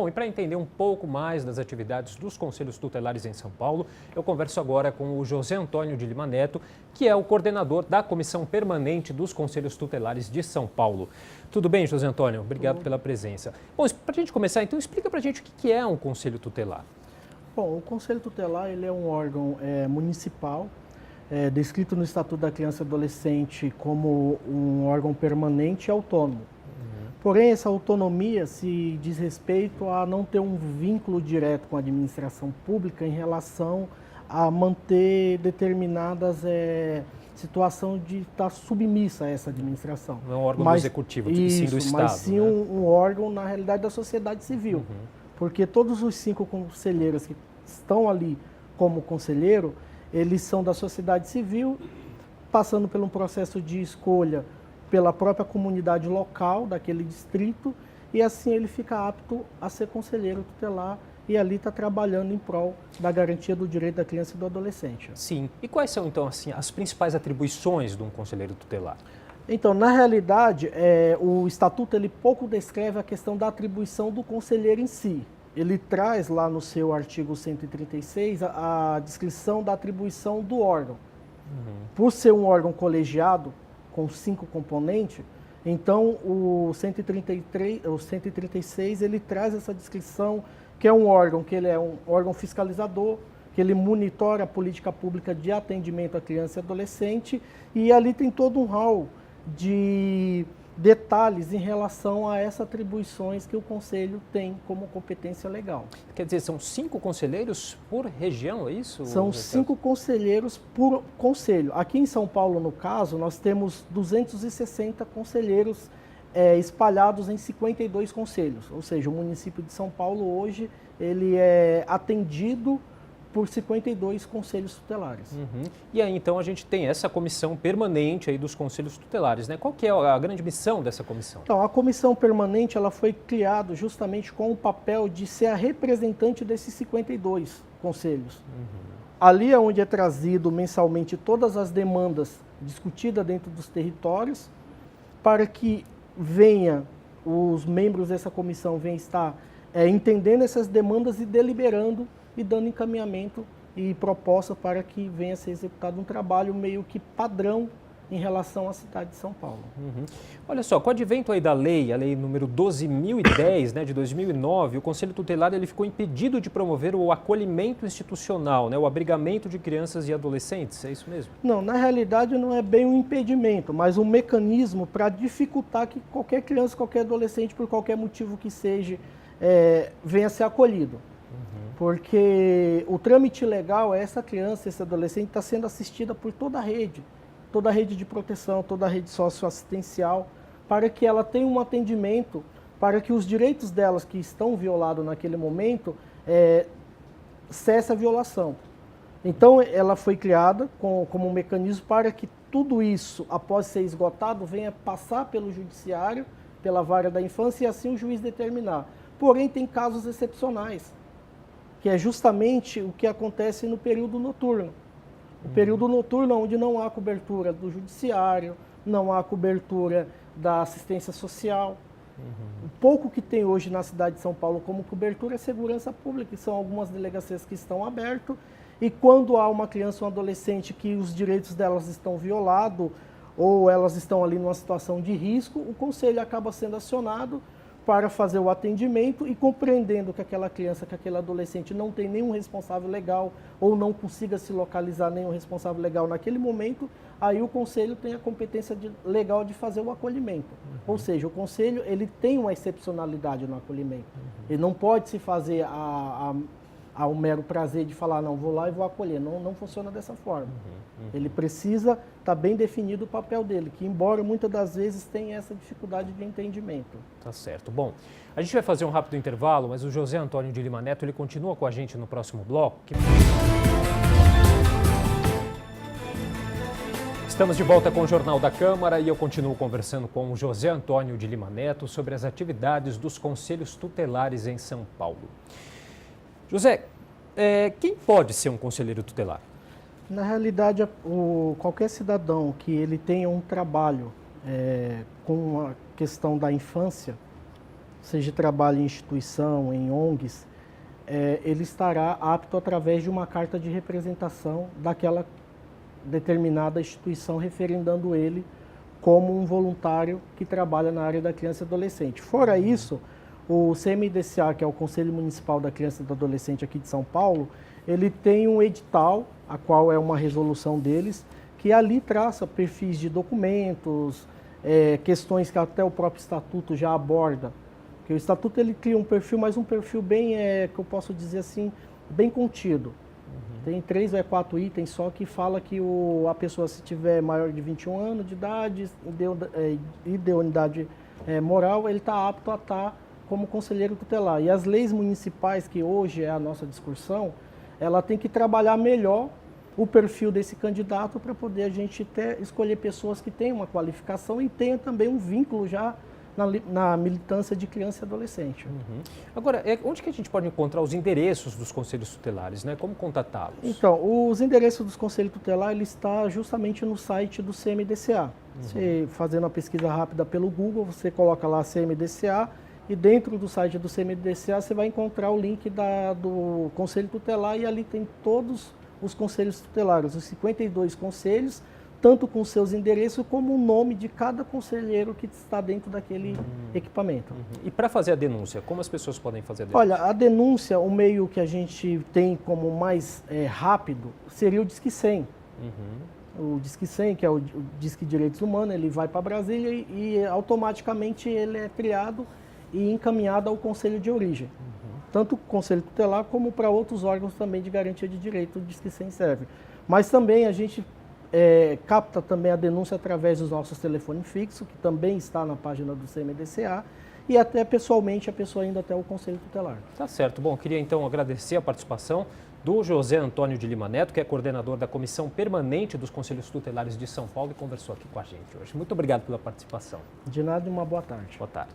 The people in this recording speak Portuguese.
Bom, e para entender um pouco mais das atividades dos Conselhos Tutelares em São Paulo, eu converso agora com o José Antônio de Lima Neto, que é o coordenador da Comissão Permanente dos Conselhos Tutelares de São Paulo. Tudo bem, José Antônio? Obrigado pela presença. Bom, para a gente começar, então, explica para a gente o que é um Conselho Tutelar. Bom, o Conselho Tutelar ele é um órgão municipal, descrito no Estatuto da Criança e Adolescente como um órgão permanente e autônomo. Porém, essa autonomia se diz respeito a não ter um vínculo direto com a administração pública em relação a manter determinadas situações de estar submissa a essa administração. Não é um órgão executivo, sim do Estado. Mas sim, né? um órgão, na realidade, da sociedade civil. Porque todos os 5 conselheiros que estão ali como conselheiro, eles são da sociedade civil, passando por um processo de escolha pela própria comunidade local daquele distrito, e assim ele fica apto a ser conselheiro tutelar e ali está trabalhando em prol da garantia do direito da criança e do adolescente. Sim. E quais são, então, assim, as principais atribuições de um conselheiro tutelar? Então, na realidade, o Estatuto ele pouco descreve a questão da atribuição do conselheiro em si. Ele traz lá no seu artigo 136 a descrição da atribuição do órgão. Por ser um órgão colegiado, com 5 componentes, então o 136 ele traz essa descrição que é um órgão, que ele é um órgão fiscalizador, que ele monitora a política pública de atendimento à criança e adolescente, e ali tem todo um hall de detalhes em relação a essas atribuições que o Conselho tem como competência legal. Quer dizer, são 5 conselheiros por região, é isso? São 5 conselheiros por conselho. Aqui em São Paulo, no caso, nós temos 260 conselheiros espalhados em 52 conselhos. Ou seja, o município de São Paulo hoje ele é atendido por 52 conselhos tutelares. E aí, então, a gente tem essa comissão permanente aí dos conselhos tutelares, né? Qual que é a grande missão dessa comissão? Então, a comissão permanente ela foi criada justamente com o papel de ser a representante desses 52 conselhos. Ali é onde é trazido mensalmente todas as demandas discutidas dentro dos territórios, para que os membros dessa comissão venham estar entendendo essas demandas e deliberando e dando encaminhamento e proposta para que venha a ser executado um trabalho meio que padrão em relação à cidade de São Paulo. Olha só, com o advento aí da lei, a lei número 12.010, né, de 2009, o Conselho Tutelar ele ficou impedido de promover o acolhimento institucional, né, o abrigamento de crianças e adolescentes, é isso mesmo? Não, na realidade não é bem um impedimento, mas um mecanismo para dificultar que qualquer criança, qualquer adolescente, por qualquer motivo que seja, venha a ser acolhido. Porque o trâmite legal é essa criança, esse adolescente está sendo assistida por toda a rede de proteção, toda a rede socioassistencial, para que ela tenha um atendimento, para que os direitos delas que estão violados naquele momento cesse a violação. Então ela foi criada como um mecanismo para que tudo isso, após ser esgotado, venha passar pelo judiciário, pela vara da infância e assim o juiz determinar. Porém tem casos excepcionais, que é justamente o que acontece no período noturno. O período noturno onde não há cobertura do judiciário, não há cobertura da assistência social. O pouco que tem hoje na cidade de São Paulo como cobertura é segurança pública, que são algumas delegacias que estão abertas, e quando há uma criança ou um adolescente que os direitos delas estão violados, ou elas estão ali numa situação de risco, o conselho acaba sendo acionado para fazer o atendimento e compreendendo que aquela criança, que aquele adolescente não tem nenhum responsável legal ou não consiga se localizar nenhum responsável legal naquele momento, aí o conselho tem a competência legal de fazer o acolhimento. Ou seja, o conselho ele tem uma excepcionalidade no acolhimento. Ele não pode se fazer ao mero prazer de falar, não, vou lá e vou acolher. Não funciona dessa forma. Ele precisa estar bem definido o papel dele, que embora muitas das vezes tenha essa dificuldade de entendimento. Tá certo. Bom, a gente vai fazer um rápido intervalo, mas o José Antônio de Lima Neto, ele continua com a gente no próximo bloco. Estamos de volta com o Jornal da Câmara e eu continuo conversando com o José Antônio de Lima Neto sobre as atividades dos conselhos tutelares em São Paulo. José, quem pode ser um conselheiro tutelar? Na realidade, qualquer cidadão que ele tenha um trabalho com a questão da infância, seja trabalho em instituição, em ONGs, ele estará apto através de uma carta de representação daquela determinada instituição, referendando ele como um voluntário que trabalha na área da criança e adolescente. Fora isso, o CMDCA, que é o Conselho Municipal da Criança e do Adolescente aqui de São Paulo, ele tem um edital, a qual é uma resolução deles, que ali traça perfis de documentos, questões que até o próprio Estatuto já aborda. Porque o Estatuto ele cria um perfil, mas um perfil bem, que eu posso dizer assim, bem contido. Tem 3 ou 4 itens só que fala que a pessoa, se tiver maior de 21 anos de idade, idoneidade moral, ele está apto a estar como conselheiro tutelar. E as leis municipais, que hoje é a nossa discussão, ela tem que trabalhar melhor o perfil desse candidato para poder a gente escolher pessoas que tenham uma qualificação e tenham também um vínculo já na militância de criança e adolescente. Agora, onde que a gente pode encontrar os endereços dos conselhos tutelares, né? Como contatá-los? Então, os endereços dos conselhos tutelares, ele está justamente no site do CMDCA. Você, fazendo uma pesquisa rápida pelo Google, você coloca lá CMDCA e dentro do site do CMDCA você vai encontrar o link do Conselho Tutelar e ali tem todos os conselhos tutelares, os 52 conselhos, tanto com seus endereços como o nome de cada conselheiro que está dentro daquele equipamento. E para fazer a denúncia, como as pessoas podem fazer a denúncia? Olha, a denúncia, o meio que a gente tem como mais rápido seria o Disque 100. O Disque 100, que é o Disque Direitos Humanos, ele vai para Brasília e automaticamente ele é criado e encaminhado ao Conselho de Origem. Tanto o Conselho Tutelar como para outros órgãos também de garantia de direito, o Disque 100 serve. Mas também a gente capta também a denúncia através dos nossos telefones fixos, que também está na página do CMDCA, e até pessoalmente a pessoa indo até o Conselho Tutelar. Tá certo. Bom, queria então agradecer a participação do José Antônio de Lima Neto, que é coordenador da Comissão Permanente dos Conselhos Tutelares de São Paulo e conversou aqui com a gente hoje. Muito obrigado pela participação. De nada e uma boa tarde. Boa tarde.